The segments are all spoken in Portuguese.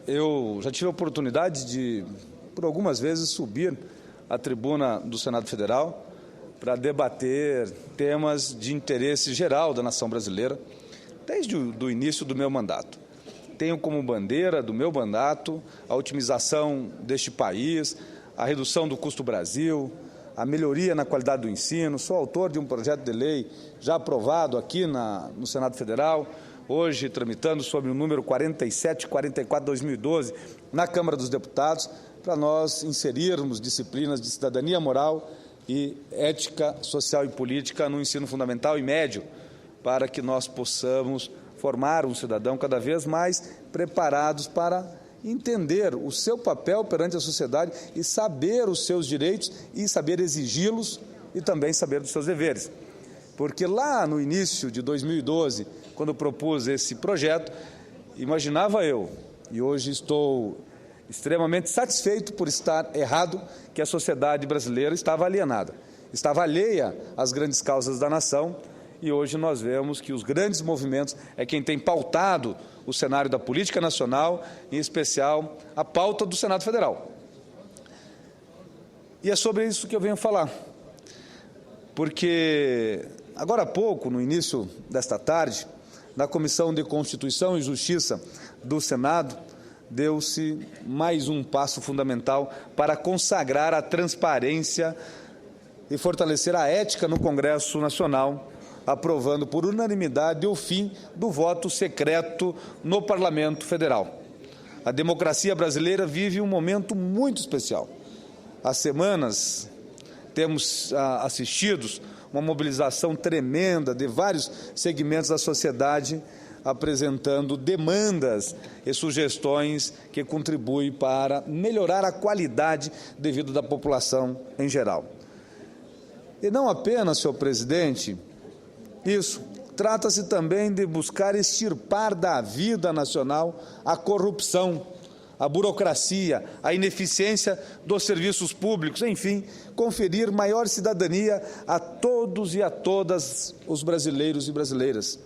eu já tive a oportunidade de, por algumas vezes, subir à tribuna do Senado Federal para debater temas de interesse geral da nação brasileira, desde o início do meu mandato. Tenho como bandeira do meu mandato a otimização deste país, a redução do custo Brasil, a melhoria na qualidade do ensino. Sou autor de um projeto de lei já aprovado aqui no Senado Federal, hoje tramitando sobre o número 4744/2012 na Câmara dos Deputados, para nós inserirmos disciplinas de cidadania moral e ética social e política no ensino fundamental e médio, para que nós possamos formar um cidadão cada vez mais preparados para entender o seu papel perante a sociedade e saber os seus direitos e saber exigi-los e também saber dos seus deveres. Porque lá no início de 2012, quando eu propus esse projeto, imaginava eu, e hoje estou extremamente satisfeito por estar errado, que a sociedade brasileira estava alienada, estava alheia às grandes causas da nação, e hoje nós vemos que os grandes movimentos é quem tem pautado o cenário da política nacional, em especial a pauta do Senado Federal. E é sobre isso que eu venho falar, porque agora há pouco, no início desta tarde, na Comissão de Constituição e Justiça do Senado, deu-se mais um passo fundamental para consagrar a transparência e fortalecer a ética no Congresso Nacional, aprovando por unanimidade o fim do voto secreto no Parlamento Federal. A democracia brasileira vive um momento muito especial. Há semanas temos assistido uma mobilização tremenda de vários segmentos da sociedade, apresentando demandas e sugestões que contribuem para melhorar a qualidade de vida da população em geral. E não apenas, senhor presidente, isso, trata-se também de buscar extirpar da vida nacional a corrupção, a burocracia, a ineficiência dos serviços públicos, enfim, conferir maior cidadania a todos e a todas os brasileiros e brasileiras.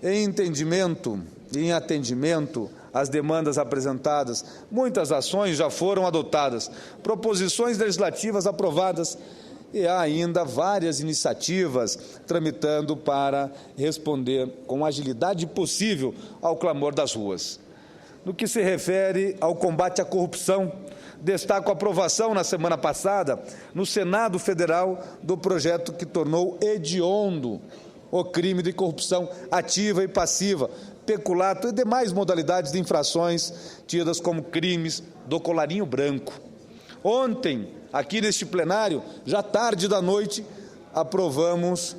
Em entendimento e em atendimento às demandas apresentadas, muitas ações já foram adotadas, proposições legislativas aprovadas, e há ainda várias iniciativas tramitando para responder com a agilidade possível ao clamor das ruas. No que se refere ao combate à corrupção, destaco a aprovação na semana passada, no Senado Federal, do projeto que tornou hediondo o crime de corrupção ativa e passiva, peculato e demais modalidades de infrações tidas como crimes do colarinho branco. Ontem, aqui neste plenário, já tarde da noite, aprovamos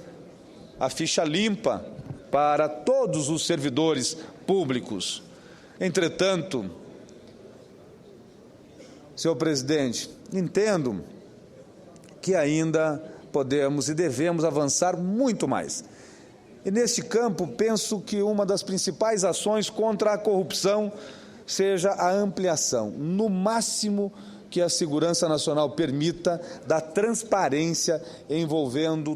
a ficha limpa para todos os servidores públicos. Entretanto, senhor presidente, entendo que ainda podemos e devemos avançar muito mais. E neste campo, penso que uma das principais ações contra a corrupção seja a ampliação, no máximo que a segurança nacional permita, da transparência envolvendo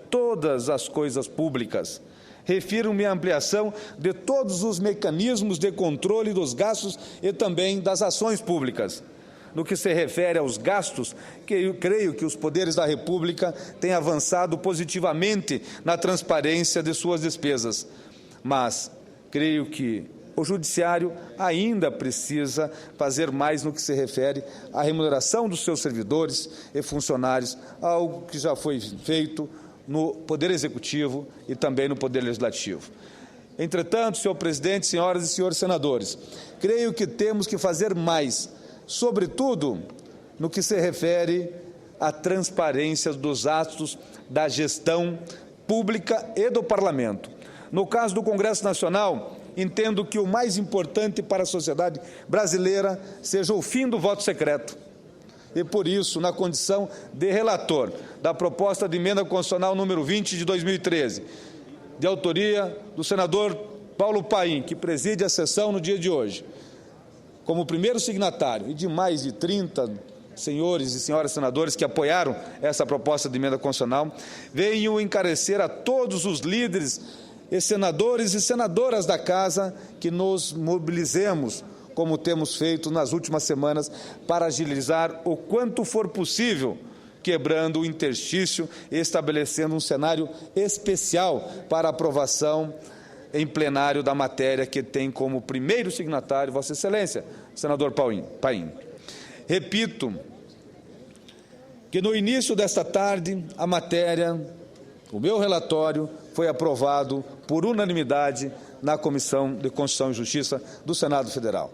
todas as coisas públicas. Refiro-me à ampliação de todos os mecanismos de controle dos gastos e também das ações públicas. No que se refere aos gastos, que eu creio que os poderes da República têm avançado positivamente na transparência de suas despesas, mas creio que o Judiciário ainda precisa fazer mais no que se refere à remuneração dos seus servidores e funcionários, algo que já foi feito no Poder Executivo e também no Poder Legislativo. Entretanto, senhor presidente, senhoras e senhores senadores, creio que temos que fazer mais, sobretudo no que se refere à transparência dos atos da gestão pública e do Parlamento. No caso do Congresso Nacional, entendo que o mais importante para a sociedade brasileira seja o fim do voto secreto. E por isso, na condição de relator da proposta de emenda constitucional número 20 de 2013, de autoria do senador Paulo Paim, que preside a sessão no dia de hoje, como primeiro signatário, e de mais de 30 senhores e senhoras senadores que apoiaram essa proposta de emenda constitucional, venho encarecer a todos os líderes e senadores e senadoras da Casa que nos mobilizemos, como temos feito nas últimas semanas, para agilizar o quanto for possível, quebrando o interstício e estabelecendo um cenário especial para aprovação em plenário da matéria que tem como primeiro signatário Vossa Excelência, senador Paim. Repito que no início desta tarde a matéria, o meu relatório, foi aprovado por unanimidade na Comissão de Constituição e Justiça do Senado Federal.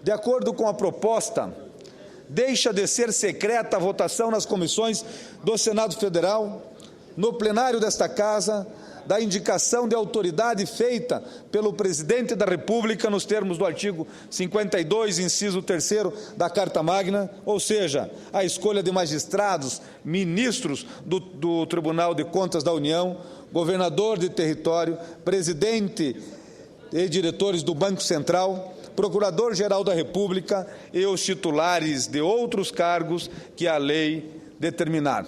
De acordo com a proposta, deixa de ser secreta a votação nas comissões do Senado Federal, no plenário desta Casa, da indicação de autoridade feita pelo Presidente da República nos termos do artigo 52, inciso 3º da Carta Magna, ou seja, a escolha de magistrados, ministros do Tribunal de Contas da União, governador de território, presidente e diretores do Banco Central, Procurador-Geral da República e os titulares de outros cargos que a lei determinar.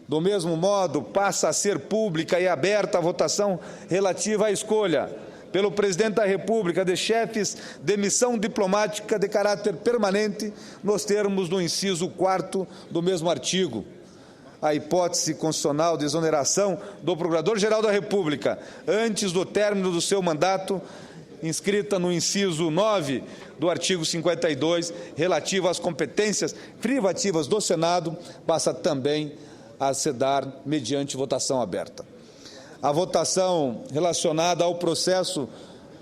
Do mesmo modo, passa a ser pública e aberta a votação relativa à escolha pelo Presidente da República de chefes de missão diplomática de caráter permanente, nos termos do inciso 4º do mesmo artigo. A hipótese constitucional de exoneração do Procurador-Geral da República antes do término do seu mandato, inscrita no inciso 9 do artigo 52, relativo às competências privativas do Senado, passa também a se dar mediante votação aberta. A votação relacionada ao processo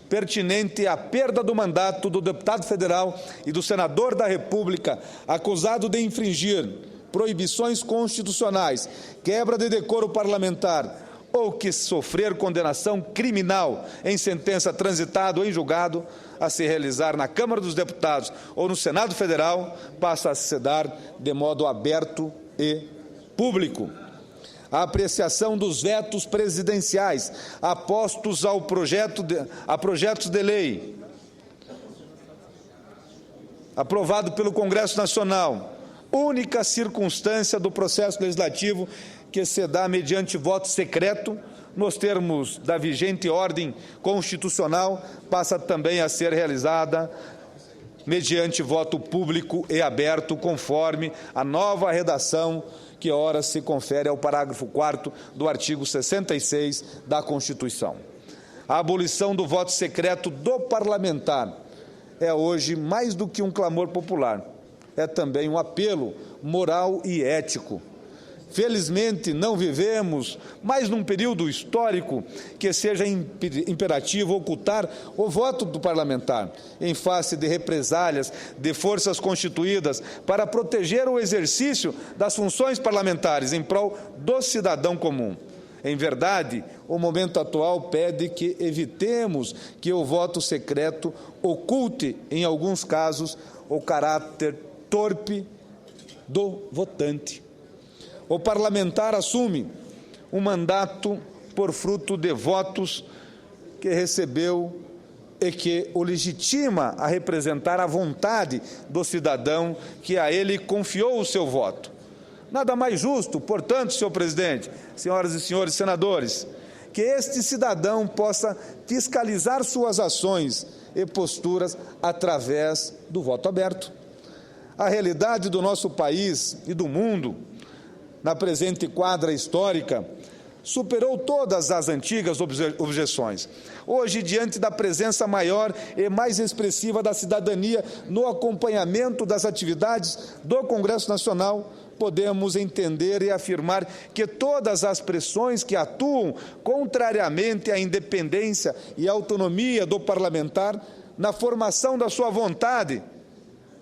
pertinente à perda do mandato do deputado federal e do senador da República acusado de infringir proibições constitucionais, quebra de decoro parlamentar ou que sofrer condenação criminal em sentença transitada ou em julgado, a se realizar na Câmara dos Deputados ou no Senado Federal, passa a se dar de modo aberto e público. A apreciação dos vetos presidenciais apostos a projetos de lei aprovado pelo Congresso Nacional, única circunstância do processo legislativo que se dá mediante voto secreto, nos termos da vigente ordem constitucional, passa também a ser realizada mediante voto público e aberto, conforme a nova redação que ora se confere ao parágrafo 4º do artigo 66 da Constituição. A abolição do voto secreto do parlamentar é hoje mais do que um clamor popular, é também um apelo moral e ético. Felizmente, não vivemos mais num período histórico que seja imperativo ocultar o voto do parlamentar, em face de represálias de forças constituídas para proteger o exercício das funções parlamentares em prol do cidadão comum. Em verdade, o momento atual pede que evitemos que o voto secreto oculte, em alguns casos, o caráter torpe do votante. O parlamentar assume um mandato por fruto de votos que recebeu e que o legitima a representar a vontade do cidadão que a ele confiou o seu voto. Nada mais justo, portanto, senhor presidente, senhoras e senhores senadores, que este cidadão possa fiscalizar suas ações e posturas através do voto aberto. A realidade do nosso país e do mundo, na presente quadra histórica, superou todas as antigas objeções. Hoje, diante da presença maior e mais expressiva da cidadania no acompanhamento das atividades do Congresso Nacional, podemos entender e afirmar que todas as pressões que atuam contrariamente à independência e autonomia do parlamentar na formação da sua vontade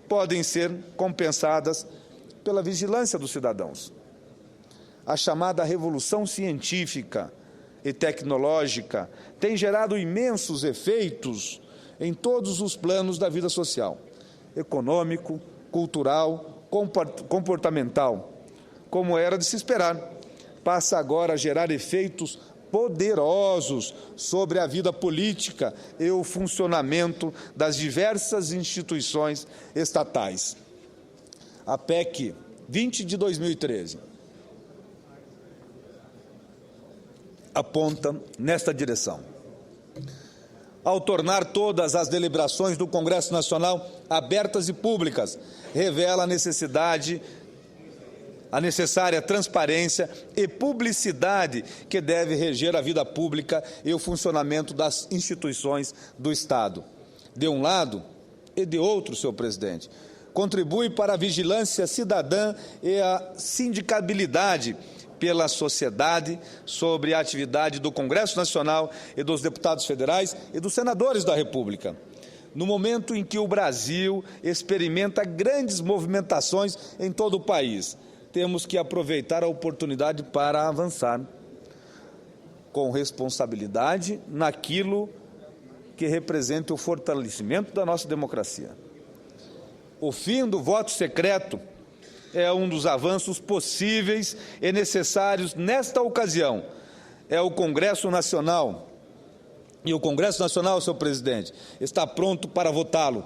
podem ser compensadas pela vigilância dos cidadãos. A chamada revolução científica e tecnológica tem gerado imensos efeitos em todos os planos da vida social, econômico, cultural, comportamental. Como era de se esperar, passa agora a gerar efeitos poderosos sobre a vida política e o funcionamento das diversas instituições estatais. A PEC 20 de 2013, aponta nesta direção. Ao tornar todas as deliberações do Congresso Nacional abertas e públicas, revela a necessária transparência e publicidade que deve reger a vida pública e o funcionamento das instituições do Estado. De um lado e de outro, senhor presidente, contribui para a vigilância cidadã e a sindicabilidade pela sociedade sobre a atividade do Congresso Nacional e dos deputados federais e dos senadores da República. No momento em que o Brasil experimenta grandes movimentações em todo o país, temos que aproveitar a oportunidade para avançar com responsabilidade naquilo que representa o fortalecimento da nossa democracia. O fim do voto secreto é um dos avanços possíveis e necessários nesta ocasião. É o Congresso Nacional, e o Congresso Nacional, senhor presidente, está pronto para votá-lo,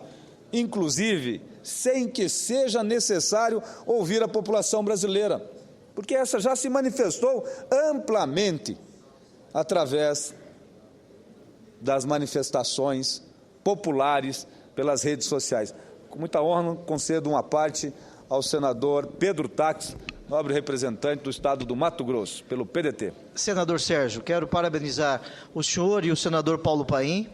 inclusive sem que seja necessário ouvir a população brasileira, porque essa já se manifestou amplamente através das manifestações populares pelas redes sociais. Com muita honra, concedo uma parte ao senador Pedro Táxi, nobre representante do Estado do Mato Grosso, pelo PDT. Senador Sérgio, quero parabenizar o senhor e o senador Paulo Paim.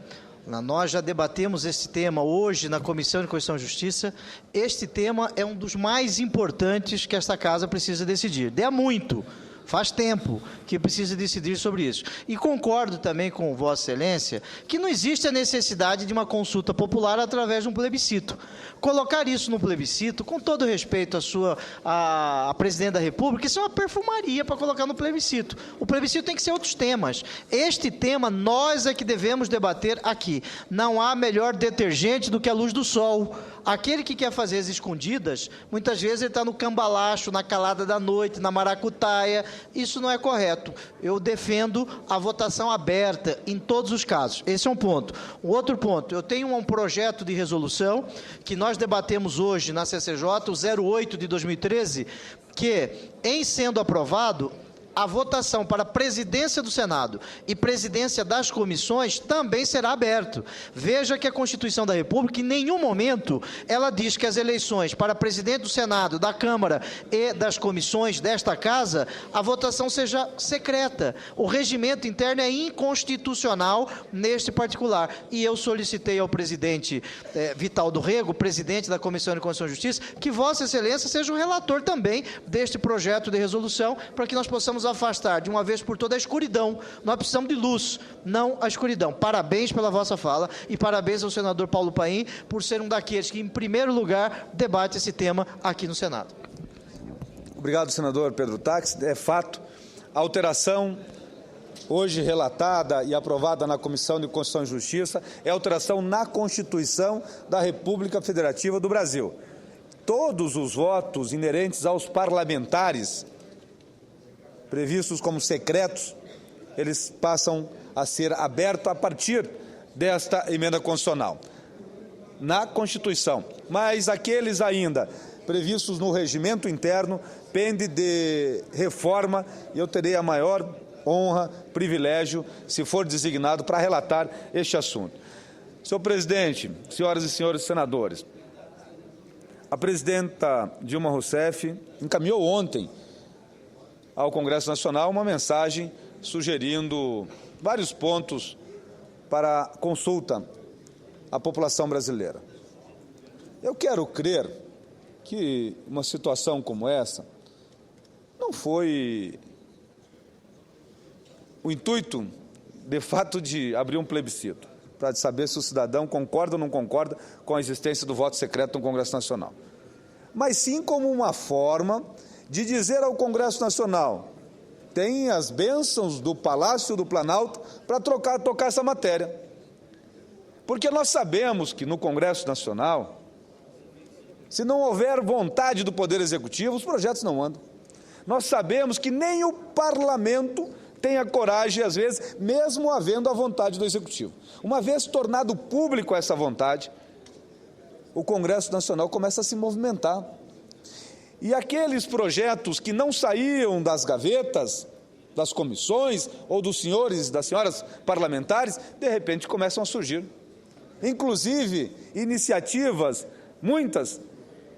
Nós já debatemos esse tema hoje na Comissão de Constituição e Justiça. Este tema é um dos mais importantes que esta Casa precisa decidir. Há muito, faz tempo que precisa decidir sobre isso. E concordo também com Vossa Excelência que não existe a necessidade de uma consulta popular através de um plebiscito. Colocar isso no plebiscito, com todo respeito à Presidente da República, isso é uma perfumaria para colocar no plebiscito. O plebiscito tem que ser outros temas. Este tema nós é que devemos debater aqui. Não há melhor detergente do que a luz do sol. Aquele que quer fazer as escondidas, muitas vezes ele está no cambalacho, na calada da noite, na maracutaia. Isso não é correto. Eu defendo a votação aberta em todos os casos. Esse é um ponto. O outro ponto, eu tenho um projeto de resolução que nós debatemos hoje na CCJ, o 08 de 2013, que, em sendo aprovado, a votação para a presidência do Senado e presidência das comissões também será aberto. Veja que a Constituição da República, em nenhum momento, ela diz que as eleições para presidente do Senado, da Câmara e das comissões desta Casa, a votação seja secreta. O regimento interno é inconstitucional neste particular. E eu solicitei ao presidente Vital do Rego, presidente da Comissão de Constituição e Justiça, que Vossa Excelência seja o relator também deste projeto de resolução, para que nós possamos afastar de uma vez por todas a escuridão. Nós precisamos de luz, não a escuridão. Parabéns pela vossa fala e parabéns ao senador Paulo Paim por ser um daqueles que, em primeiro lugar, debate esse tema aqui no Senado. Obrigado, senador Pedro Táxi. É fato, a alteração hoje relatada e aprovada na Comissão de Constituição e Justiça é alteração na Constituição da República Federativa do Brasil. Todos os votos inerentes aos parlamentares previstos como secretos, eles passam a ser abertos a partir desta emenda constitucional na Constituição. Mas aqueles ainda previstos no regimento interno pende de reforma e eu terei a maior honra, privilégio, se for designado, para relatar este assunto. Senhor presidente, senhoras e senhores senadores, a presidenta Dilma Rousseff encaminhou ontem ao Congresso Nacional uma mensagem sugerindo vários pontos para consulta à população brasileira. Eu quero crer que uma situação como essa não foi o intuito, de fato, de abrir um plebiscito, para saber se o cidadão concorda ou não concorda com a existência do voto secreto no Congresso Nacional, mas sim como uma forma de dizer ao Congresso Nacional: tem as bênçãos do Palácio do Planalto para tocar essa matéria. Porque nós sabemos que no Congresso Nacional, se não houver vontade do Poder Executivo, os projetos não andam. Nós sabemos que nem o Parlamento tem a coragem, às vezes, mesmo havendo a vontade do Executivo. Uma vez tornado público essa vontade, o Congresso Nacional começa a se movimentar. E aqueles projetos que não saíam das gavetas, das comissões ou dos senhores e das senhoras parlamentares, de repente começam a surgir. Inclusive, iniciativas, muitas,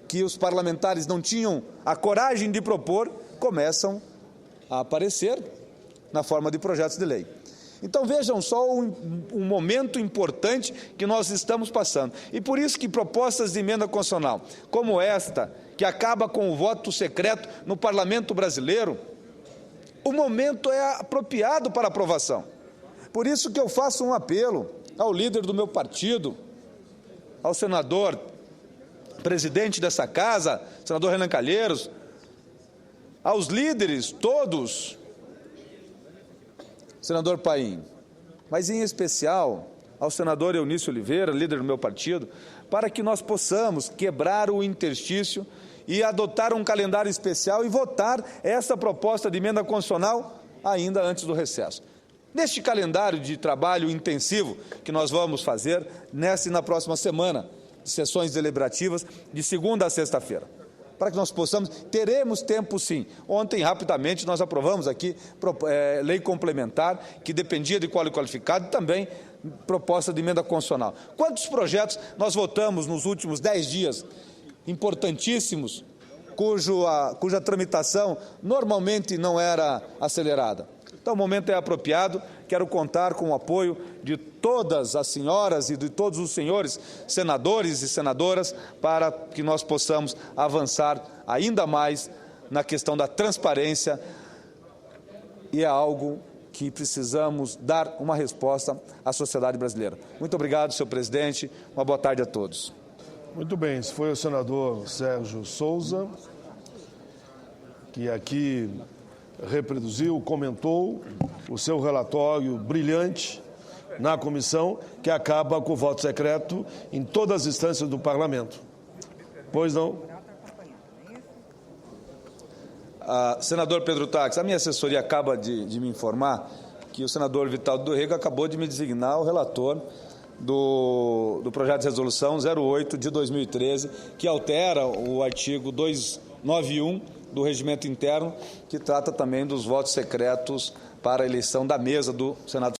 que os parlamentares não tinham a coragem de propor, começam a aparecer na forma de projetos de lei. Então vejam só um momento importante que nós estamos passando. E por isso que propostas de emenda constitucional, como esta, que acaba com o voto secreto no Parlamento brasileiro, o momento é apropriado para aprovação. Por isso que eu faço um apelo ao líder do meu partido, ao senador, presidente dessa casa, senador Renan Calheiros, aos líderes todos, senador Paim, mas em especial ao senador Eunício Oliveira, líder do meu partido, para que nós possamos quebrar o interstício e adotar um calendário especial e votar essa proposta de emenda constitucional ainda antes do recesso. Neste calendário de trabalho intensivo que nós vamos fazer nessa e na próxima semana, de sessões deliberativas, de segunda a sexta-feira, para que nós possamos, teremos tempo sim. Ontem, rapidamente, nós aprovamos aqui lei complementar, que dependia de quórum qualificado, e também proposta de emenda constitucional. Quantos projetos nós votamos nos últimos 10 dias, importantíssimos, cuja tramitação normalmente não era acelerada? Então, o momento é apropriado. Quero contar com o apoio de todas as senhoras e de todos os senhores senadores e senadoras para que nós possamos avançar ainda mais na questão da transparência, e é algo que precisamos dar uma resposta à sociedade brasileira. Muito obrigado, senhor presidente. Uma boa tarde a todos. Muito bem, esse foi o senador Sérgio Souza, que aqui reproduziu, comentou o seu relatório brilhante na comissão, que acaba com o voto secreto em todas as instâncias do parlamento. Pois não? Senador Pedro Táxi, a minha assessoria acaba de me informar que o senador Vital do Rego acabou de me designar o relator do projeto de resolução 08 de 2013, que altera o artigo 291 do regimento interno, que trata também dos votos secretos para a eleição da mesa do Senado.